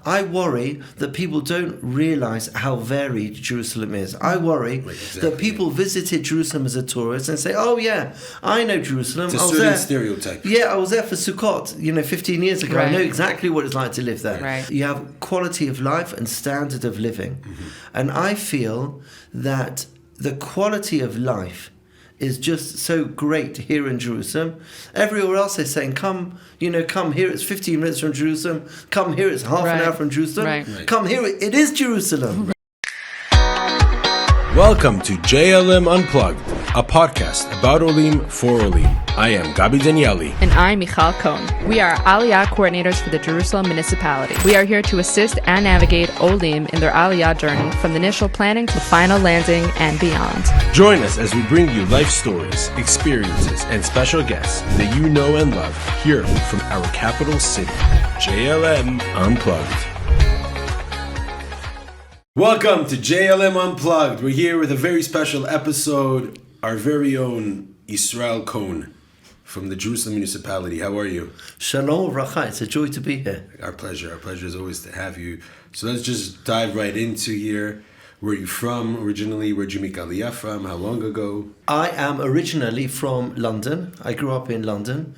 I worry that people don't realize how varied Jerusalem is. I worry that people visited Jerusalem as a tourist and say, oh yeah, I know Jerusalem. It's a certain stereotype. Yeah, I was there for Sukkot, 15 years ago. I know exactly what it's like to live there. Right. You have quality of life and standard of living. And I feel that the quality of life is just so great here in Jerusalem. Everywhere else they're saying, come here, it's 15 minutes from Jerusalem. Come here, it's half an hour from Jerusalem. Right. Come here, it is Jerusalem. Welcome to JLM Unplugged, a podcast about Olim for Olim. I am Gabi Danieli. And I'm Yisrael Cohn. We are Aliyah Coordinators for the Jerusalem Municipality. We are here to assist and navigate Olim in their Aliyah journey from the initial planning to final landing and beyond. Join us as we bring you life stories, experiences, and special guests that you know and love here from our capital city. JLM Unplugged. Welcome to JLM Unplugged. We're here with a very special episode. Our very own Yisrael Cohn from the Jerusalem Municipality. How are you? Shalom Racha. It's a joy to be here. Our pleasure. Our pleasure is always to have you. So let's just dive right into here. Where are you from originally? Where'd you make Aliyah from? How long ago? I am originally from London. I grew up in London.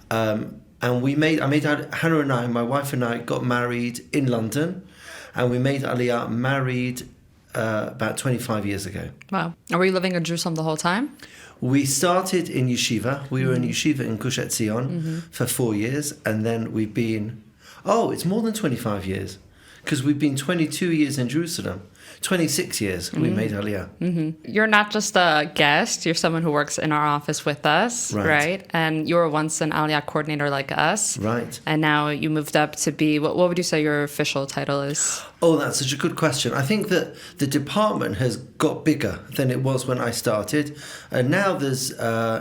And Hannah and I, my wife and I, got married in London. And we made Aliyah married about 25 years ago. Wow. Are we living in Jerusalem the whole time? We started in yeshiva. We were in yeshiva in Gush Etzion for 4 years. And then we've been, it's more than 25 years. Because we've been 22 years in Jerusalem. 26 years we made Aliyah. Mm-hmm. You're not just a guest. You're someone who works in our office with us, right? And you were once an Aliyah coordinator like us. Right. And now you moved up to be, what would you say your official title is? Oh, that's such a good question. I think that the department has got bigger than it was when I started. And now there's,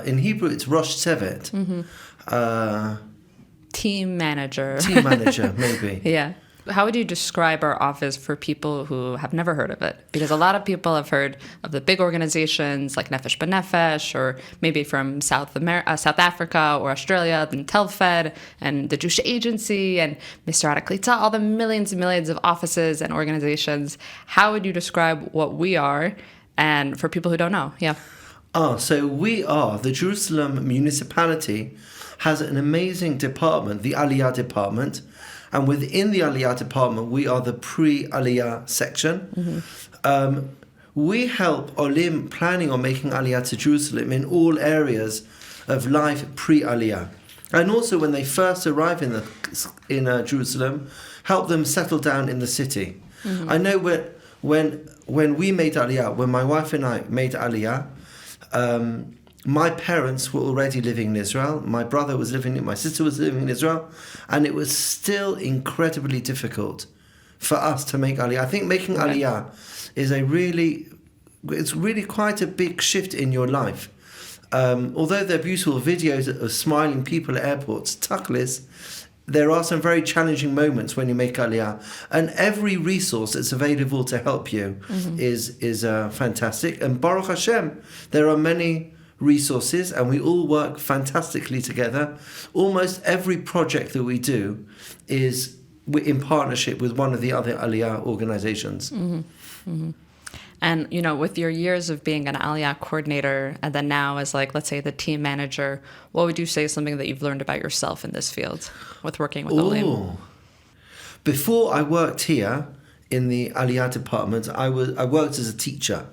in Hebrew, it's Rosh Tzevet. Team manager. Team manager, maybe. Yeah. How would you describe our office for people who have never heard of it? Because a lot of people have heard of the big organizations like Nefesh B'Nefesh, or maybe from South Africa or Australia, then Telfed and the Jewish Agency and Mr. Klita, all the millions and millions of offices and organizations. How would you describe what we are, and for people who don't know? Yeah. So we are, the Jerusalem Municipality has an amazing department, the Aliyah department. And within the Aliyah department, we are the pre-Aliyah section. We help Olim planning on making Aliyah to Jerusalem in all areas of life pre-Aliyah. And also when they first arrive in Jerusalem, help them settle down in the city. I know when we made Aliyah, when my wife and I made Aliyah, my parents were already living in Israel. My brother was my sister was living in Israel. And it was still incredibly difficult for us to make Aliyah. I think making Aliyah is it's really quite a big shift in your life. Although there are beautiful videos of smiling people at airports, Tachlis, there are some very challenging moments when you make Aliyah. And every resource that's available to help you is fantastic. And Baruch Hashem, there are many resources, and we all work fantastically together. Almost every project that we do is in partnership with one of the other Aliyah organizations. And, with your years of being an Aliyah coordinator and then now as, let's say, the team manager, what would you say is something that you've learned about yourself in this field with working with Olim? Before I worked here in the Aliyah department, I worked as a teacher.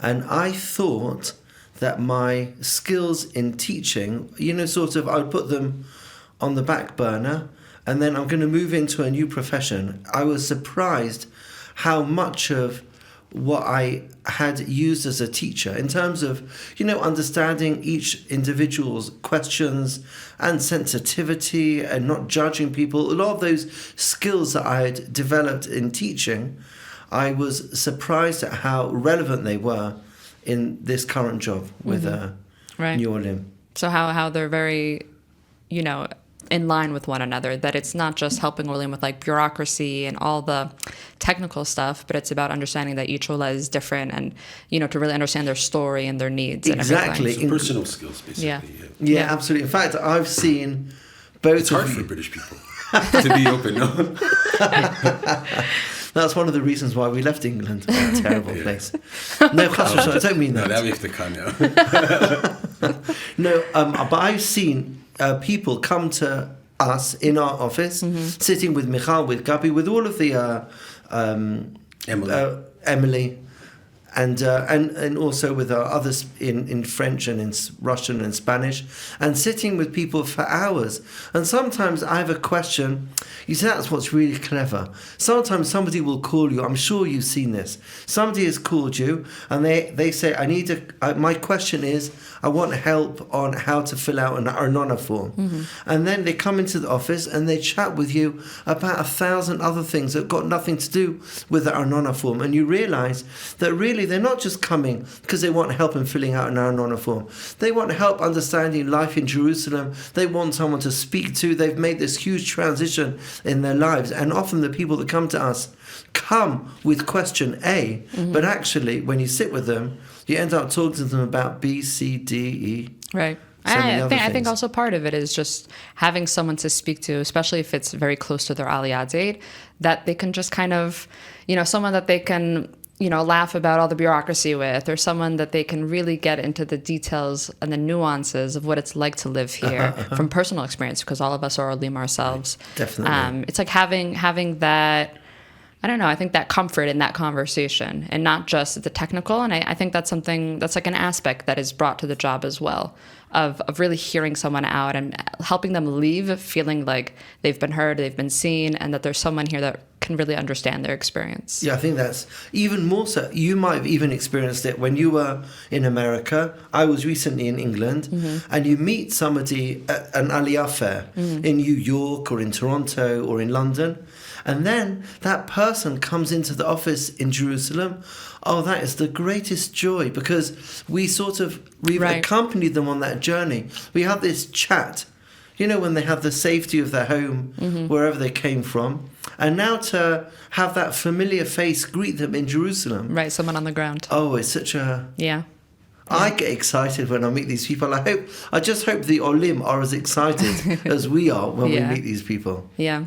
And I thought that my skills in teaching, I would put them on the back burner, and then I'm going to move into a new profession. I was surprised how much of what I had used as a teacher in terms of, understanding each individual's questions and sensitivity and not judging people. A lot of those skills that I had developed in teaching, I was surprised at how relevant they were in this current job with New Olim. So how they're very, in line with one another, that it's not just helping Olim with bureaucracy and all the technical stuff, but it's about understanding that each Ola is different and, to really understand their story and their needs. Exactly. And personal skills, basically. Yeah, absolutely. In fact, I've seen both It's hard for British people. to be open, no? That's one of the reasons why we left England. What a terrible place. No, I don't mean No, that. that we have to cut now. No, but I've seen people come to us in our office, sitting with Michal, with Gabi, with all of the Emily, and also with our others in French and in Russian and Spanish, and sitting with people for hours. And sometimes I have a question. You see, that's what's really clever. Sometimes somebody will call you. I'm sure you've seen this. Somebody has called you and they say, my question is, I want help on how to fill out an Arnona form. And then they come into the office and they chat with you about 1,000 other things that got nothing to do with the Arnona form. And you realize that really they're not just coming because they want help in filling out an Arnona form. They want help understanding life in Jerusalem. They want someone to speak to. They've made this huge transition in their lives. And often the people that come to us come with question A, but actually when you sit with them, you end up talking to them about B, C, D, E. Right. I think also part of it is just having someone to speak to, especially if it's very close to their Aliyah date, that they can just kind of, someone that they can, laugh about all the bureaucracy with, or someone that they can really get into the details and the nuances of what it's like to live here from personal experience, because all of us are Olim ourselves. Right. Definitely. It's like having that, I don't know, I think that comfort in that conversation and not just the technical. And I think that's something that's like an aspect that is brought to the job as well, of really hearing someone out and helping them leave feeling like they've been heard, they've been seen, and that there's someone here that can really understand their experience. Yeah, I think that's even more so. You might have even experienced it when you were in America. I was recently in England, and you meet somebody at an Aliyah fair in New York or in Toronto or in London, and then that person comes into the office in Jerusalem. Oh, that is the greatest joy, because we've accompanied them on that journey. We have this chat, when they have the safety of their home, wherever they came from. And now to have that familiar face greet them in Jerusalem. Right, someone on the ground. Oh, it's such a... Yeah. I get excited when I meet these people. I just hope the Olim are as excited as we are when we meet these people. Yeah.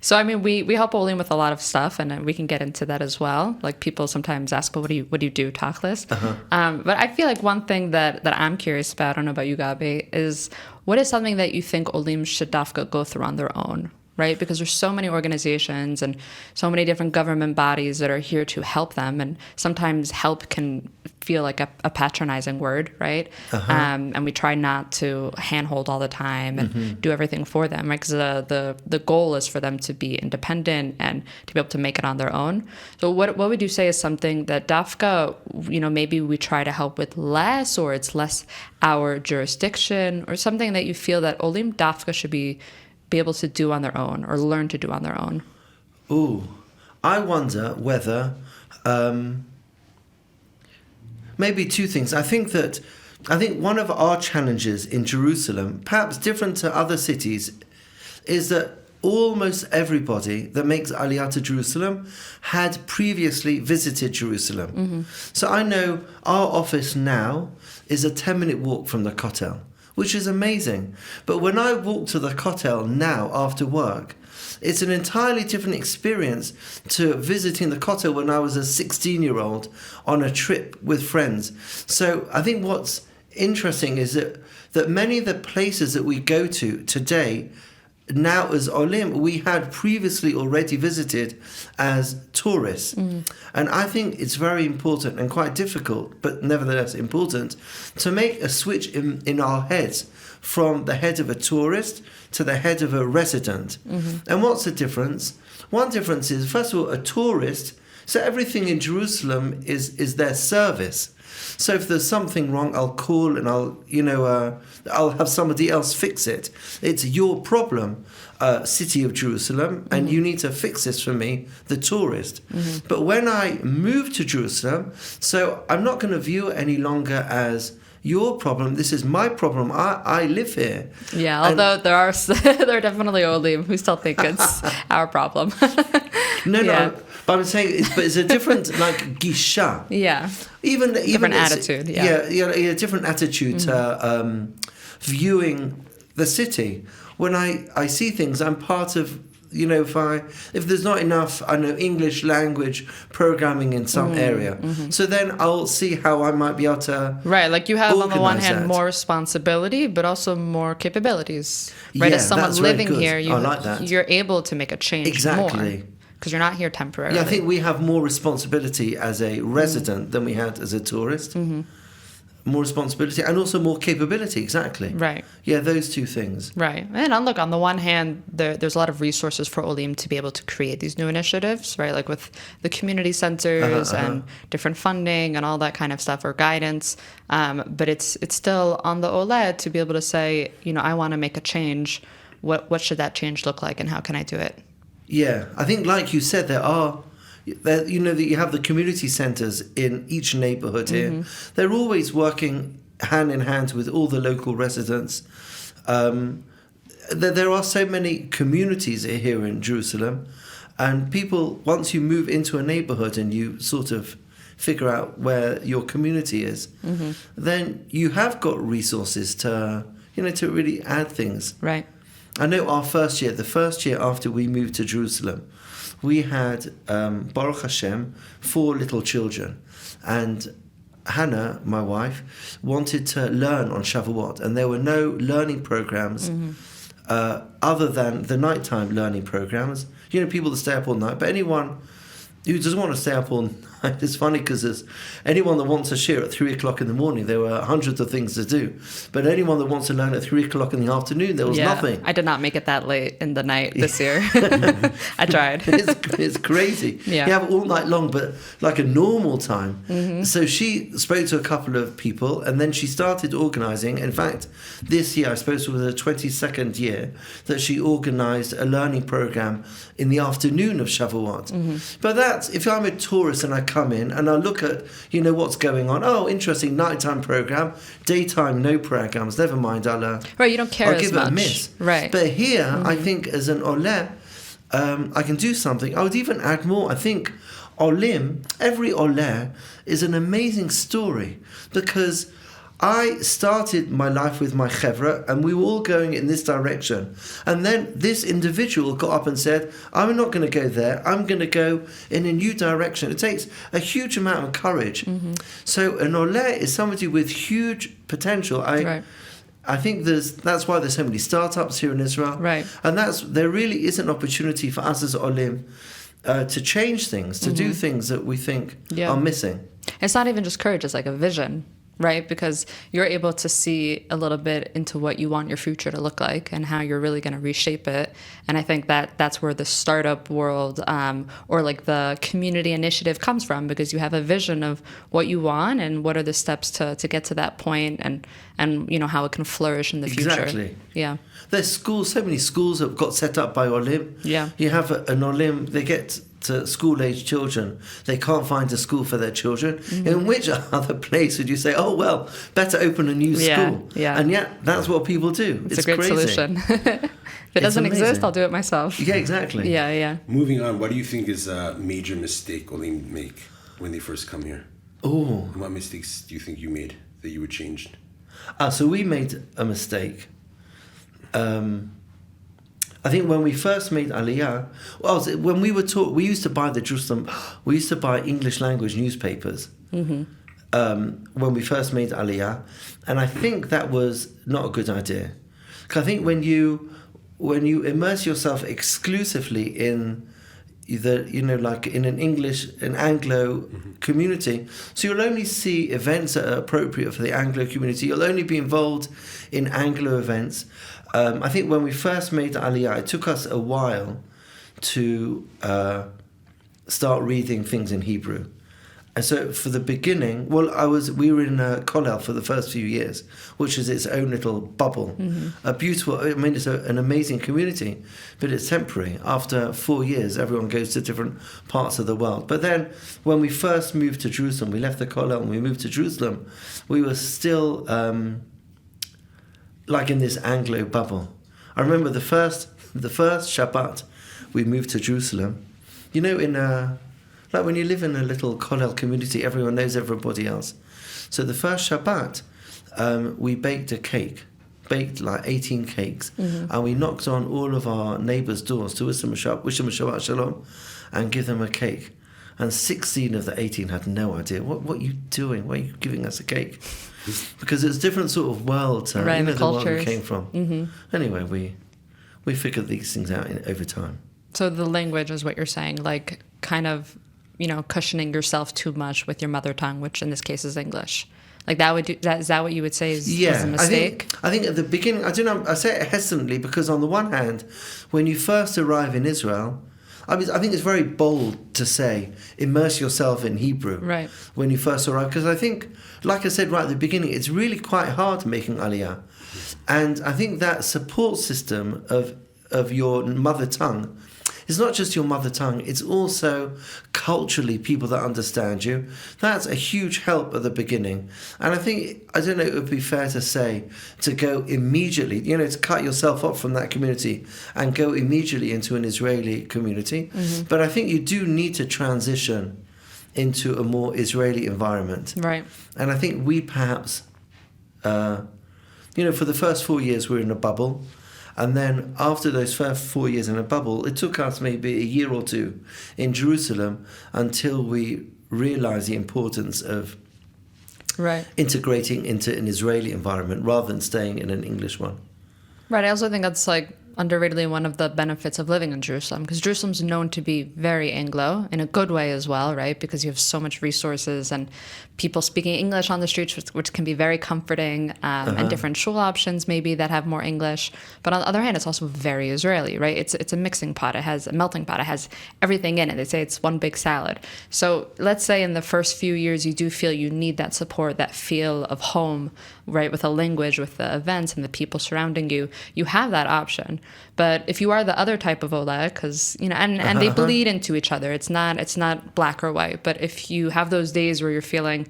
So, I mean, we help Olim with a lot of stuff, and we can get into that as well. Like, people sometimes ask, well, what do you do, Tachlis? But I feel like one thing that I'm curious about, I don't know about you, Gabi, is what is something that you think Olim should dafka go through on their own? Right? Because there's so many organizations and so many different government bodies that are here to help them. And sometimes help can feel like a patronizing word, right? And we try not to handhold all the time and do everything for them, right? Because the goal is for them to be independent and to be able to make it on their own. So what would you say is something that dafka, maybe we try to help with less, or it's less our jurisdiction, or something that you feel that Olim dafka should be able to do on their own or learn to do on their own? Ooh, I wonder whether maybe two things. I think one of our challenges in Jerusalem, perhaps different to other cities, is that almost everybody that makes Aliyah to Jerusalem had previously visited Jerusalem. So I know our office now is a 10-minute walk from the Kotel, which is amazing. But when I walk to the Kotel now after work, it's an entirely different experience to visiting the Kotel when I was a 16-year-old on a trip with friends. So I think what's interesting is that many of the places that we go to today, now as Olim, we had previously already visited as tourists. And I think it's very important and quite difficult, but nevertheless important, to make a switch in our heads from the head of a tourist to the head of a resident. And what's the difference? One difference is, first of all, a tourist, so everything in Jerusalem is their service. So if there's something wrong, I'll call and I'll have somebody else fix it. It's your problem, city of Jerusalem, and you need to fix this for me, the tourist. But when I move to Jerusalem, so I'm not going to view it any longer as your problem. This is my problem. I live here. Yeah, although there are definitely Olim who still think it's our problem. No. But I'm saying, it's a different gisha. Yeah. Even different attitude. Yeah, different attitude to viewing the city. when I see things, I'm part of, if there's not enough, I know, English language programming in some area, so then I'll see how I might be able to Right, like you have on the one organise hand that. more responsibility, but also more capabilities. Right, Yeah, as someone that's very living good. here, I like that. you're able to make a change Exactly. more because you're not here temporarily. Yeah, I think we have more responsibility as a resident than we had as a tourist. More responsibility and also more capability, exactly. Right. Yeah, those two things. Right. And look, on the one hand, there's a lot of resources for Olim to be able to create these new initiatives, right? Like with the community centers and different funding and all that kind of stuff, or guidance. But it's still on the Ole to be able to say, I want to make a change. What should that change look like, and how can I do it? Yeah, I think, like you said, that you have the community centres in each neighbourhood here. They're always working hand in hand with all the local residents. There are so many communities here in Jerusalem, and people, once you move into a neighbourhood and you sort of figure out where your community is, then you have got resources to really add things. Right. I know the first year after we moved to Jerusalem, we had, Baruch Hashem, 4 little children. And Hannah, my wife, wanted to learn on Shavuot. And there were no learning programs other than the nighttime learning programs. People that stay up all night. But anyone who doesn't want to stay up all night, it's funny because there's anyone that wants to share at 3 o'clock in the morning, there were hundreds of things to do. But anyone that wants to learn at 3 o'clock in the afternoon, there was nothing. I did not make it that late in the night this year. I tried. It's crazy. Yeah. You have it all night long, but like a normal time. So she spoke to a couple of people, and then she started organising. In fact, this year, I suppose it was the 22nd year, that she organised a learning programme in the afternoon of Shavuot. But that's, if I'm a tourist and I come in and I look at, what's going on. Oh, interesting, nighttime program, daytime, no programs. Never mind, Right, you don't care I'll as give much. it a miss. Right. But here, I think as an Olim, I can do something. I would even add more. I think Olim, every Olim is an amazing story, because I started my life with my chevra, and we were all going in this direction. And then this individual got up and said, I'm not going to go there. I'm going to go in a new direction. It takes a huge amount of courage. So an Oleh is somebody with huge potential. Right. I think that's why there's so many startups here in Israel. Right. And there really is an opportunity for us as Olim to change things, to do things that we think are missing. It's not even just courage, it's like a vision. Right, because you're able to see a little bit into what you want your future to look like and how you're really going to reshape it. And I think that's where the startup world or like the community initiative comes from, because you have a vision of what you want and what are the steps to get to that point, and how it can flourish in the future. Exactly. Yeah. There's schools, so many schools have got set up by Olim. Yeah. You have an Olim, they get to school-age children, they can't find a school for their children. In which other place would you say, oh, well, better open a new school? Yeah. And yet, that's what people do. It's a great crazy. solution. If it doesn't exist, I'll do it myself. Yeah, exactly. Yeah. Moving on, what do you think is a major mistake Olim make when they first come here? Oh. And what mistakes do you think you made that you would change? So we made a mistake. I think when we first made Aliyah, when we were taught, we used to buy we used to buy English language newspapers when we first made Aliyah, and I think that was not a good idea. Because I think when you immerse yourself exclusively in like in an Anglo community, so you'll only see events that are appropriate for the Anglo community. You'll only be involved in Anglo events. I think when we first made Aliyah, it took us a while to start reading things in Hebrew. And so for the beginning, we were in Kollel for the first few years, which is its own little bubble. A beautiful, it's an amazing community, but it's temporary. After 4 years, everyone goes to different parts of the world. But then when we first moved to Jerusalem, we left the Kollel and we moved to Jerusalem, we were still like in this Anglo bubble. I remember the first Shabbat we moved to Jerusalem, like when you live in a little Kollel community, everyone knows everybody else. So the first Shabbat, we baked a cake baked like 18 cakes, and we knocked on all of our neighbours' doors to wish them a Shabbat Shalom, and give them a cake. And 16 of the 18 had no idea. What are you doing? Why are you giving us a cake? Because it's a different sort of world, right, you know, the world we cultures. came from. Anyway, we figured these things out over time. So the language is what you're saying, like kind of, you know, cushioning yourself too much with your mother tongue, which in this case is English. Like is that what you would say is a mistake? I think at the beginning, I don't know, I say it hesitantly because on the one hand, when you first arrive in Israel, I think it's very bold to say, immerse yourself in Hebrew right. when you first arrive. Because I think, like I said right at the beginning, it's really quite hard making Aliyah. And I think that support system of your mother tongue is not just your mother tongue, it's also culturally people that understand you. That's a huge help at the beginning. And I don't know, it would be fair to say to go immediately, you know, to cut yourself off from that community and go immediately into an Israeli community. But I think you do need to transition into a more Israeli environment. Right. And I think we perhaps, you know, for the first 4 years we're in a bubble. And then after those first 4 years in a bubble, it took us maybe a year or two in Jerusalem until we realized the importance of integrating into an Israeli environment rather than staying in an English one. Right. I also think that's like underratedly one of the benefits of living in Jerusalem, because Jerusalem's known to be very Anglo in a good way as well, right? Because you have so much resources and people speaking English on the streets, which can be very comforting, and different shul options maybe that have more English. But on the other hand, it's also very Israeli, right? It's a mixing pot. It has a melting pot. It has everything in it. They say it's one big salad. So let's say in the first few years, you do feel you need that support, that feel of home, right? With the language, with the events and the people surrounding you, you have that option. But if you are the other type of Ola, because, you know, and they bleed into each other. It's not black or white. But if you have those days where you're feeling,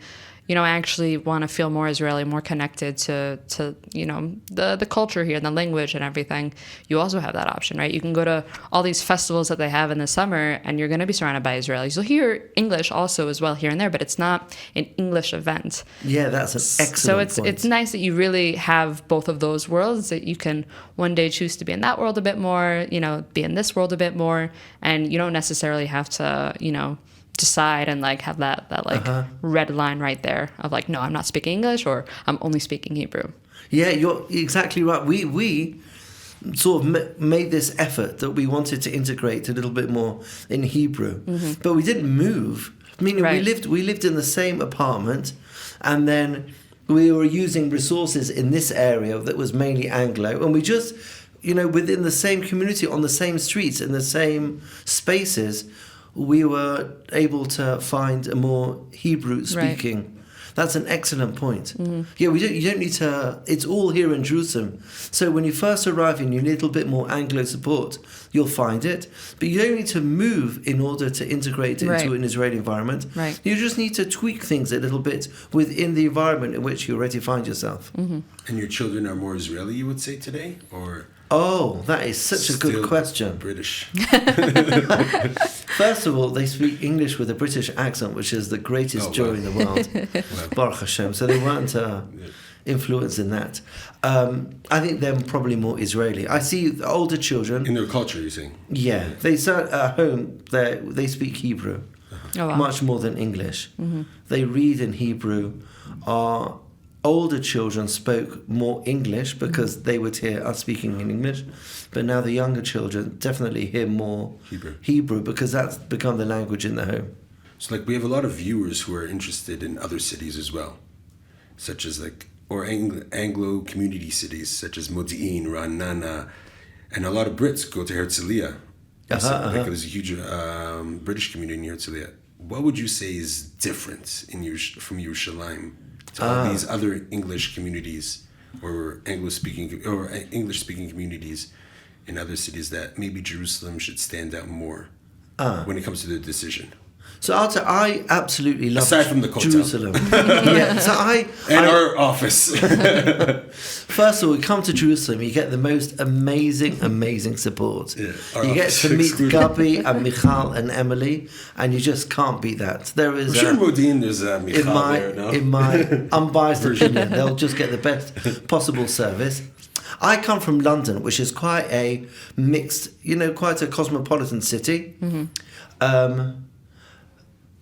you know, I actually want to feel more Israeli, more connected to you know, the culture here and the language and everything, you also have that option, right? You can go to all these festivals that they have in the summer and you're going to be surrounded by Israelis. You'll hear English also as well here and there, but it's not an English event. Yeah, that's an excellent point. point. It's nice that you really have both of those worlds, that you can one day choose to be in that world a bit more, you know, be in this world a bit more, and you don't necessarily have to, you know, decide and like have that red line right there of like, no, I'm not speaking English or I'm only speaking Hebrew. Yeah, you're exactly right. We sort of made this effort that we wanted to integrate a little bit more in Hebrew, but we didn't move. Meaning we lived in the same apartment, and then we were using resources in this area that was mainly Anglo, and we just, you know, within the same community, on the same streets, in the same spaces, we were able to find a more Hebrew speaking. Right. That's an excellent point. Yeah, you don't need to. It's all here in Jerusalem. So when you first arrive and you need a little bit more Anglo support, you'll find it. But you don't need to move in order to integrate into an Israeli environment. Right. You just need to tweak things a little bit within the environment in which you already find yourself. And your children are more Israeli, you would say, today, or? Oh, that is such a good question. British. First of all, they speak English with a British accent, which is the greatest joy in the world. Baruch Hashem. So they weren't influenced in that. I think they're probably more Israeli. I see the older children. In their culture, you're saying? Yeah. They start at home, they speak Hebrew much more than English. They read in Hebrew. Our older children spoke more English because they would hear us speaking in English, but now the younger children definitely hear more Hebrew because that's become the language in the home. So like we have a lot of viewers who are interested in other cities as well, such as Anglo community cities such as Modi'in, Ra'anana, and a lot of Brits go to Herzliya. There's a huge British community in Herzliya. What would you say is different from Yerushalayim to all these other English communities or English-speaking communities in other cities that maybe Jerusalem should stand out more when it comes to the decision? So I absolutely love aside from the Kotel. Jerusalem. Yeah, so our office. First of all, you come to Jerusalem, you get the most amazing support. Yeah, you get to meet Gabi and Michal and Emily, and you just can't beat that. There is sure Modin, there's Michal there now. In my unbiased opinion, they'll just get the best possible service. I come from London, which is quite a mixed, quite a cosmopolitan city. And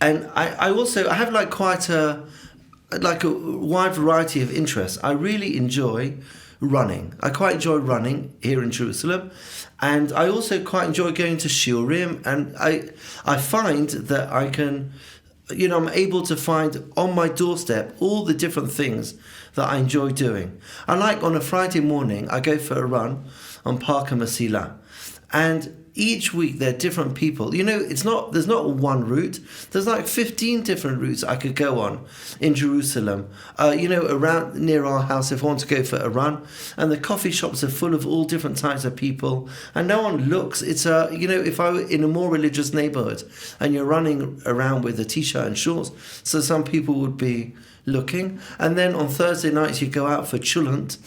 I also, I have like quite a wide variety of interests. I really enjoy running. I quite enjoy running here in Jerusalem. And I also quite enjoy going to shiurim. And I find that I can, I'm able to find on my doorstep all the different things that I enjoy doing. I like on a Friday morning, I go for a run on Park Masila. And each week there are different people. There's not one route. There's like 15 different routes I could go on in Jerusalem. Around near our house if I want to go for a run. And the coffee shops are full of all different types of people. And no one looks. It's if I were in a more religious neighborhood and you're running around with a t-shirt and shorts, so some people would be looking. And then on Thursday nights you go out for chulant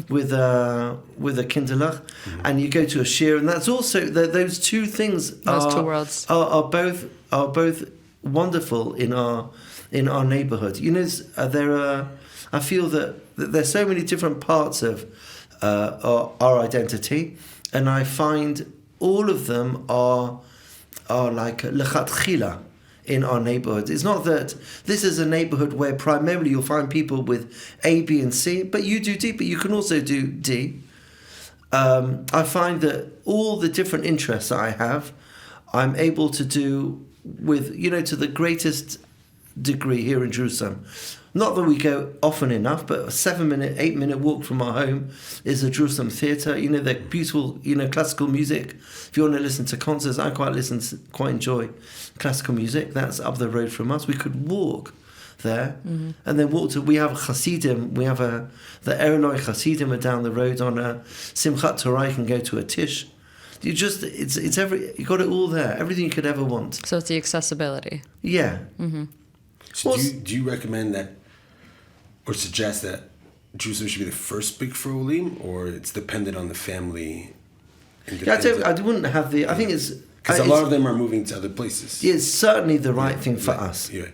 with a kinderlach, and you go to a shir, and that's also those two things. Those two worlds are both wonderful in our neighborhood. I feel that there's so many different parts of our identity, and I find all of them are like lechatchila in our neighborhood. It's not that this is a neighborhood where primarily you'll find people with A, B, and C, but you do D, but you can also do D. I find that all the different interests that I have, I'm able to do with, to the greatest degree here in Jerusalem. Not that we go often enough, but a 7-minute, 8-minute walk from our home is the Jerusalem Theatre. The beautiful, classical music. If you want to listen to concerts, I quite enjoy classical music. That's up the road from us. We could walk there and then walk to. We have Hasidim. We have the Ereloi Hasidim are down the road on a Simchat Torah. You can go to a Tish. You got it all there. Everything you could ever want. So it's the accessibility. Yeah. Mm-hmm. So do you recommend that, or suggest that Jerusalem should be the first big for Olim, or it's dependent on the family? Yeah, I wouldn't have I think it's because a lot of them are moving to other places. It's certainly the right thing for us. Yeah.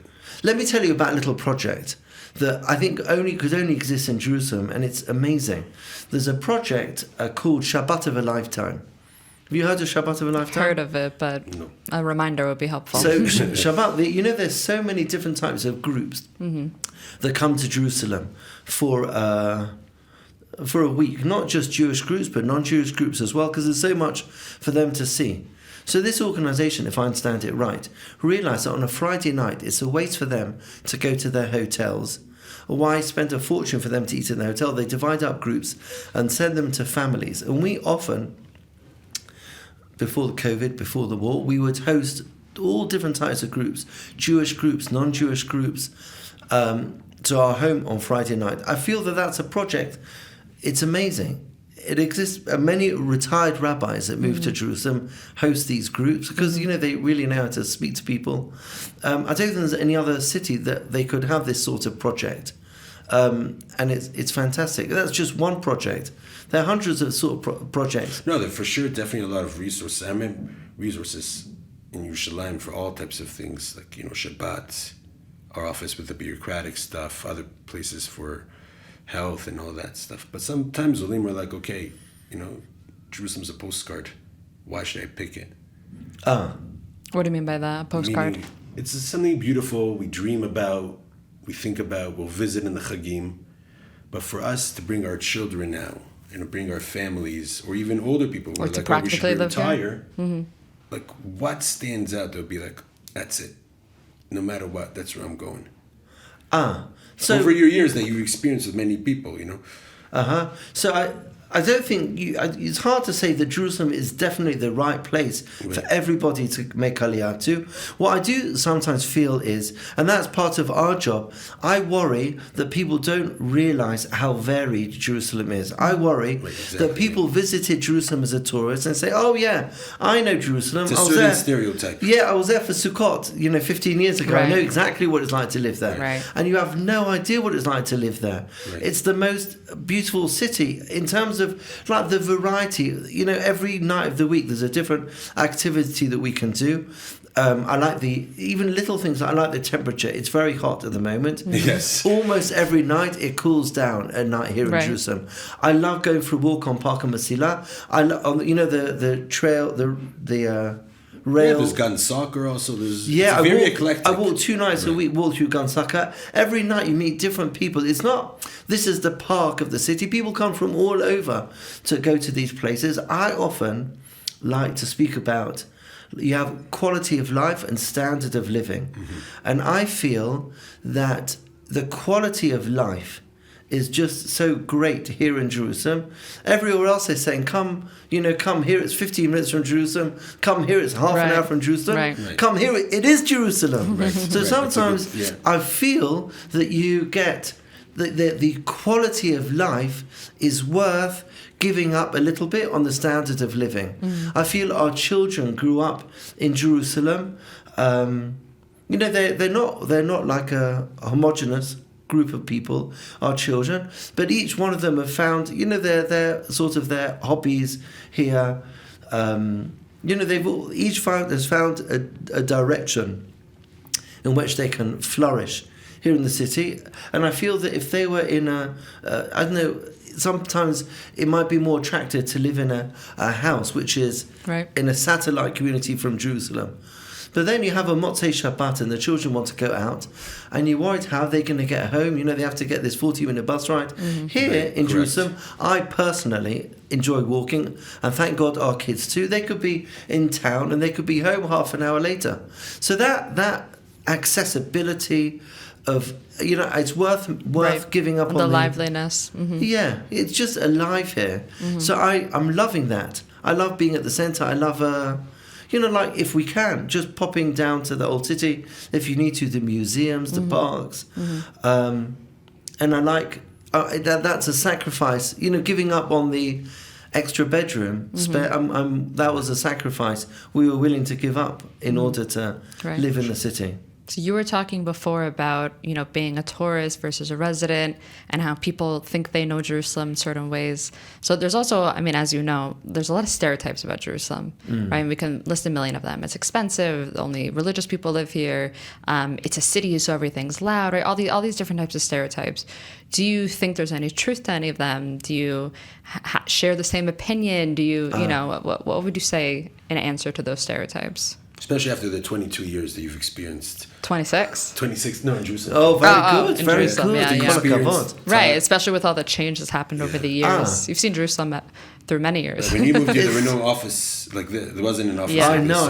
Let me tell you about a little project that I think could only exist in Jerusalem, and it's amazing. There's a project called Shabbat of a Lifetime. Have you heard of Shabbat of a Lifetime? Heard of it, but a reminder would be helpful. So Shabbat, there's so many different types of groups that come to Jerusalem for a week. Not just Jewish groups, but non-Jewish groups as well, because there's so much for them to see. So this organisation, if I understand it right, realised that on a Friday night, it's a waste for them to go to their hotels. Why spend a fortune for them to eat in the hotel? They divide up groups and send them to families. And we often, before the COVID, before the war, we would host all different types of groups, Jewish groups, non-Jewish groups, to our home on Friday night. I feel that that's a project. It's amazing. It exists. Many retired rabbis that move to Jerusalem host these groups because, they really know how to speak to people. I don't think there's any other city that they could have this sort of project. And it's fantastic. That's just one project. There are hundreds of sort of projects. No, there for sure definitely a lot of resources. I mean, resources in Yerushalayim for all types of things, like, Shabbat, our office with the bureaucratic stuff, other places for health and all that stuff. But sometimes Olim are like, okay, Jerusalem's a postcard. Why should I pick it? What do you mean by that? A postcard? Meaning, it's something beautiful we dream about, we think about, we'll visit in the Chagim. But for us to bring our children now, bring our families, or even older people who are like, we should retire, like, what stands out that would be like, that's it. No matter what, that's where I'm going. So over your years that you've experienced with many people, So I don't think it's hard to say that Jerusalem is definitely the right place for everybody to make Aliyah to. What I do sometimes feel is, and that's part of our job, I worry that people don't realize how varied Jerusalem is. I worry that people visited Jerusalem as a tourist and say, oh yeah, I know Jerusalem. It's a certain stereotype. Yeah, I was there for Sukkot, 15 years ago. Right. I know exactly what it's like to live there. Right. And you have no idea what it's like to live there. Right. It's the most beautiful city in terms of like the variety. Every night of the week there's a different activity that we can do. I like even little things. I like the temperature. It's very hot at the moment. Yes. Almost every night it cools down at night here in Jerusalem. I love going for a walk on Park Masila. The trail, the rail. There's gun soccer also. It's very eclectic. I walk 2 nights a week, walk through Gansaka. Every night you meet different people. It's not, this is the park of the city. People come from all over to go to these places. I often like to speak about, you have quality of life and standard of living. And I feel that the quality of life is just so great here in Jerusalem. Everywhere else they're saying, come here, it's 15 minutes from Jerusalem. Come here, it's half an hour from Jerusalem. Right. Come here, it is Jerusalem. So sometimes I feel that you get the quality of life is worth giving up a little bit on the standard of living. I feel our children grew up in Jerusalem. They're not like a homogenous group of people, our children, but each one of them have found, their sort of their hobbies here. Each has found a direction in which they can flourish here in the city. And I feel that if they were in sometimes it might be more attractive to live in a house which is in a satellite community from Jerusalem. But then you have a Motzei Shabbat and the children want to go out and you're worried how they're going to get home. They have to get this 40-minute bus ride. Here in Jerusalem, I personally enjoy walking, and thank God our kids too. They could be in town and they could be home half an hour later. So that accessibility of, it's worth giving up on the liveliness. Yeah, it's just alive here. So I'm loving that. I love being at the centre. I love like if we can, just popping down to the old city, if you need to, the museums, the parks. And I like, that's a sacrifice, giving up on the extra bedroom. That was a sacrifice we were willing to give up in order to live in the city. So you were talking before about, being a tourist versus a resident and how people think they know Jerusalem in certain ways. So there's also, as you know, there's a lot of stereotypes about Jerusalem, right? We can list a million of them. It's expensive. Only religious people live here. It's a city, so everything's loud, right? All these different types of stereotypes. Do you think there's any truth to any of them? Do you share the same opinion? Do you, what would you say in answer to those stereotypes? Especially after the 22 years that you've experienced. 26? 26, no, in Jerusalem. Oh, very good. Very Jerusalem, good. Right, especially with all the changes happened over the years. You've seen Jerusalem through many years. When you moved here, there were no office, there wasn't an office. Yeah. I know.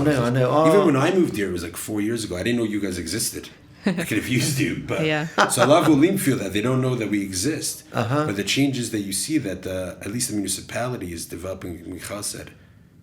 Even when I moved here, it was 4 years ago. I didn't know you guys existed. I could have used you, but so a lot of Olim feel that they don't know that we exist. But the changes that you see that at least the municipality is developing, Michal said,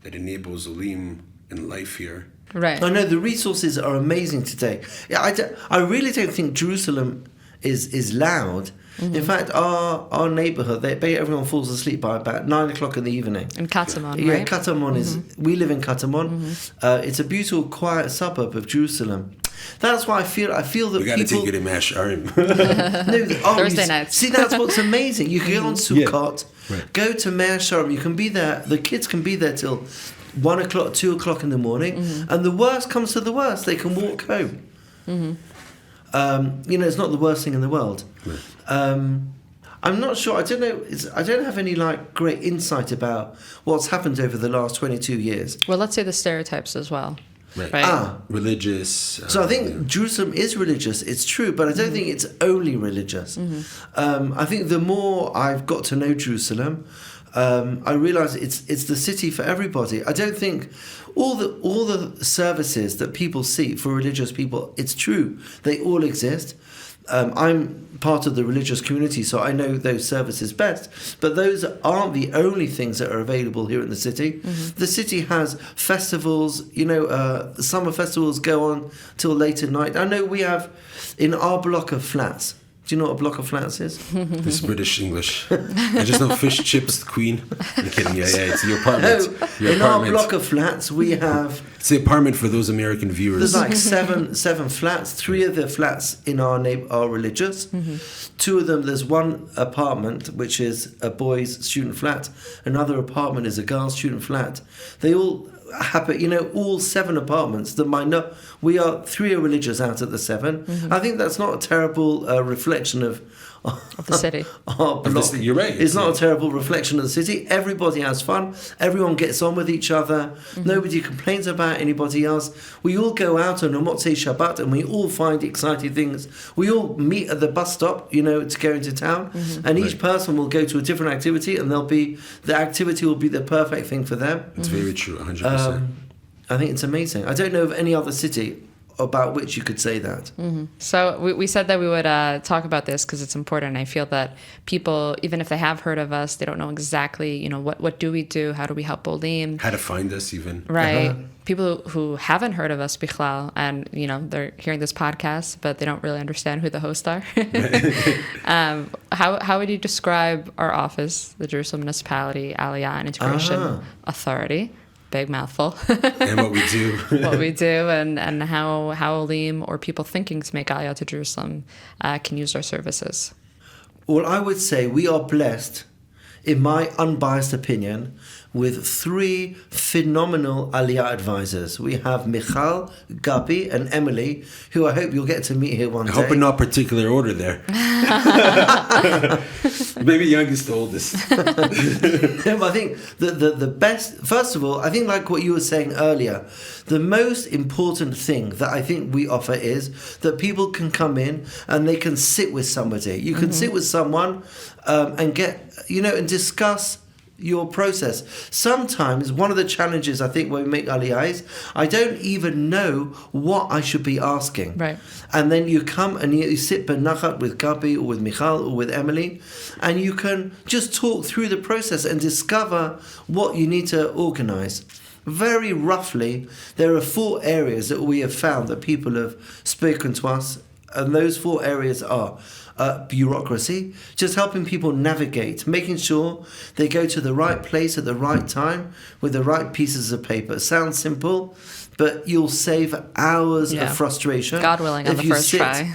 that enables Olim in life here. Right. I know the resources are amazing today. Yeah, I really don't think Jerusalem is loud. In fact, our neighbourhood, everyone falls asleep by about 9 o'clock in the evening. In Katamon, right? Yeah, Katamon is. We live in Katamon. It's a beautiful, quiet suburb of Jerusalem. That's why I feel that we got to take it in Mash Arim. Thursday nights. See, that's what's amazing. You can go on Sukkot, go to Meir Sharim. You can be there. The kids can be there till 1 o'clock, 2 o'clock in the morning, and the worst comes to the worst, they can walk home. It's not the worst thing in the world. I'm not sure. I don't know. I don't have any great insight about what's happened over the last 22 years. Well, let's say the stereotypes as well. Right. Religious. So I think Jerusalem is religious. It's true, but I don't think it's only religious. I think the more I've got to know Jerusalem, I realise it's the city for everybody. I don't think all the services that people see for religious people, it's true, they all exist. I'm part of the religious community, so I know those services best. But those aren't the only things that are available here in the city. The city has festivals. Summer festivals go on till late at night. I know we have in our block of flats. Do you know what a block of flats is? This British English. I just know fish, chips, queen. I'm kidding. Yeah, it's your apartment. In our block of flats, we have... It's the apartment for those American viewers. There's seven flats. 3 of the flats in our are religious. 2 of them, there's one apartment, which is a boys' student flat. Another apartment is a girls' student flat. They all happen, all 7 apartments, we are 3 are religious out of the 7. I think that's not a terrible reflection of the city. Our block. You're right. It's not a terrible reflection of the city. Everybody has fun. Everyone gets on with each other. Nobody complains about anybody else. We all go out on a Motzei Shabbat and we all find exciting things. We all meet at the bus stop, to go into town. And each person will go to a different activity and the activity will be the perfect thing for them. It's very true, 100%. I think it's amazing. I don't know of any other city about which you could say that. So we said that we would talk about this because it's important. I feel that people, even if they have heard of us, they don't know exactly, what do we do? How do we help Olim? How to find us even. Right. People who haven't heard of us, Bichlal, and, they're hearing this podcast, but they don't really understand who the hosts are. How would you describe our office, the Jerusalem Municipality, Aliyah and Integration Authority? Big mouthful. And what we do. What we do and how Olim or people thinking to make Aliyah to Jerusalem can use our services. Well, I would say we are blessed, in my unbiased opinion, with 3 phenomenal Aliyah advisors. We have Michal, Gabi, and Emily, who I hope you'll get to meet here one day. I hope in no particular order there. Maybe youngest to oldest. I think the best, first of all, I think like what you were saying earlier, the most important thing that I think we offer is that people can come in and they can sit with somebody. You can sit with someone and get, and discuss your process. Sometimes one of the challenges I think when we make Aliyah is I don't even know what I should be asking. Right. And then you come and you sit benachat with Gabi or with Michal or with Emily, and you can just talk through the process and discover what you need to organize. Very roughly, there are 4 areas that we have found that people have spoken to us, and those 4 areas are bureaucracy, just helping people navigate, making sure they go to the right place at the right time with the right pieces of paper. It sounds simple, but you'll save hours of frustration. God willing, on the first try.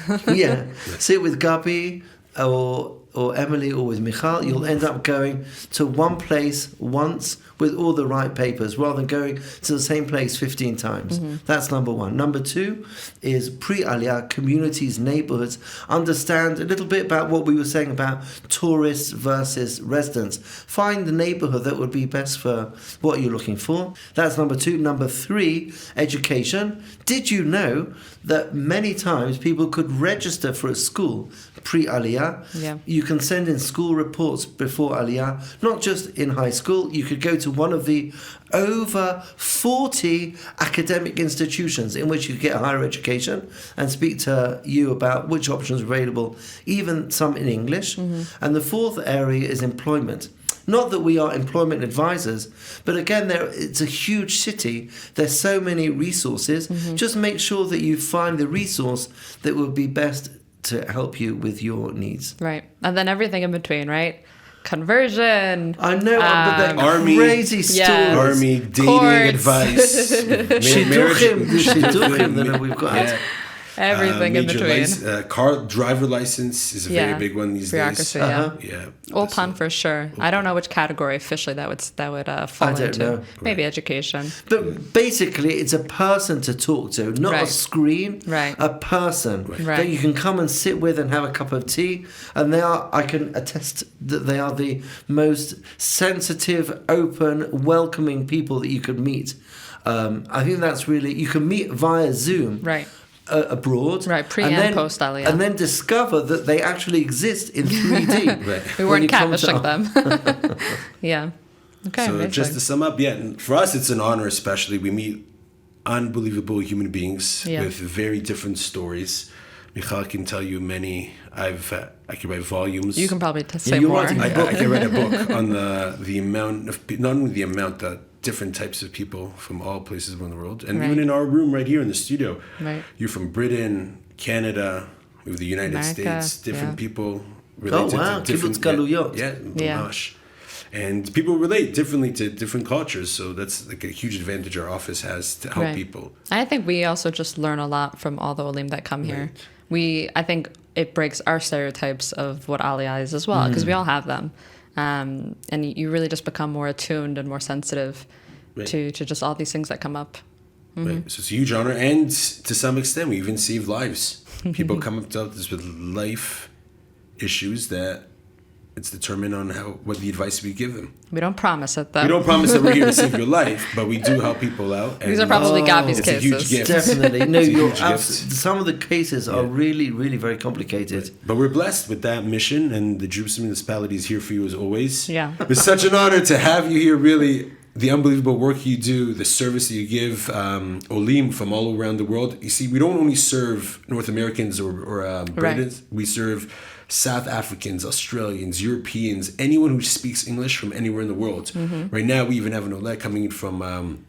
Sit with Gabi or Emily or with Michal, you'll end up going to one place once with all the right papers rather than going to the same place 15 times. That's number 1. Number 2 is pre-Aliyah, communities, neighborhoods. Understand a little bit about what we were saying about tourists versus residents. Find the neighborhood that would be best for what you're looking for. That's number 2. Number 3, education. Did you know that many times people could register for a school pre-Aliyah? Yeah. You can send in school reports before Aliyah, not just in high school. You could go to one of the over 40 academic institutions in which you get a higher education and speak to you about which options are available, even some in English. And the 4th area is employment. Not that we are employment advisors, but again, it's a huge city. There's so many resources. Just make sure that you find the resource that will be best to help you with your needs. Right. And then everything in between, right? Conversion. I know, but they're Army, crazy stories. Yes. Army, dating Courts. advice. Shidduchim that we've got. Yeah. Everything in between. Car driver license is a very big one these Bureaucracy, days. yeah. Ulpan for sure. I don't know which category officially that would fall I don't into. know. Maybe education. But basically, it's a person to talk to, not a screen. Right. A person that you can come and sit with and have a cup of tea. And I can attest that they are the most sensitive, open, welcoming people that you could meet. I think that's really, you can meet via Zoom. Right. Abroad, right? Pre and post Aliyah, and then discover that they actually exist in 3D. We weren't catfishing them. Yeah. Okay. So just to sum up, for us it's an honor. Especially we meet unbelievable human beings with very different stories. Michal can tell you many. I can write volumes. You can probably say more. I can write a book on the amount of, not only the amount, that different types of people from all places around the world. And even in our room right here in the studio, you're from Britain, Canada, with the United States, different people related to different... And people relate differently to different cultures, so that's like a huge advantage our office has to help people. I think we also just learn a lot from all the Olim that come here. I think it breaks our stereotypes of what Aliyah is as well, because we all have them. And you really just become more attuned and more sensitive Right. to just all these things that come up. Right. So it's a huge honor, and to some extent, we even saved lives. People come up to us with life issues that it's determined on what the advice we give them. We don't promise it, though. We don't promise that we're here to save your life, but we do help people out. These are probably Gabi's it's a huge cases. gift. Definitely. No, It's a you're huge gift. some of the cases are really, really very complicated. But we're blessed with that mission, and the Jerusalem Municipality is here for you as always. Yeah. It's such an honor to have you here, really. The unbelievable work you do, the service that you give, Olim from all around the world. You see, we don't only serve North Americans or Britons. We serve South Africans, Australians, Europeans, anyone who speaks English from anywhere in the world. Right now, we even have an Olet coming in from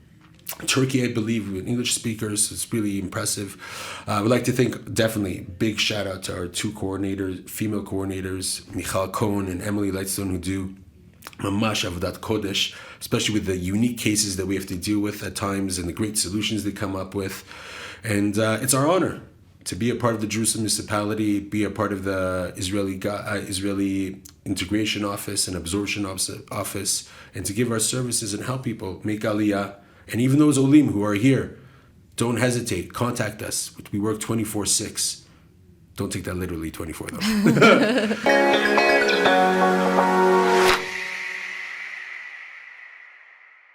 Turkey, I believe, with English speakers. It's really impressive. I would like to thank, definitely, big shout out to our two coordinators, female coordinators, Yisrael Cohn and Emily Lightstone, who do mamash avodat kodesh, especially with the unique cases that we have to deal with at times and the great solutions they come up with. And it's our honor to be a part of the Jerusalem Municipality, be a part of the Israeli Integration Office and Absorption Office, and to give our services and help people make Aliyah. And even those Olim who are here, don't hesitate. Contact us. We work 24/6. Don't take that literally 24, though.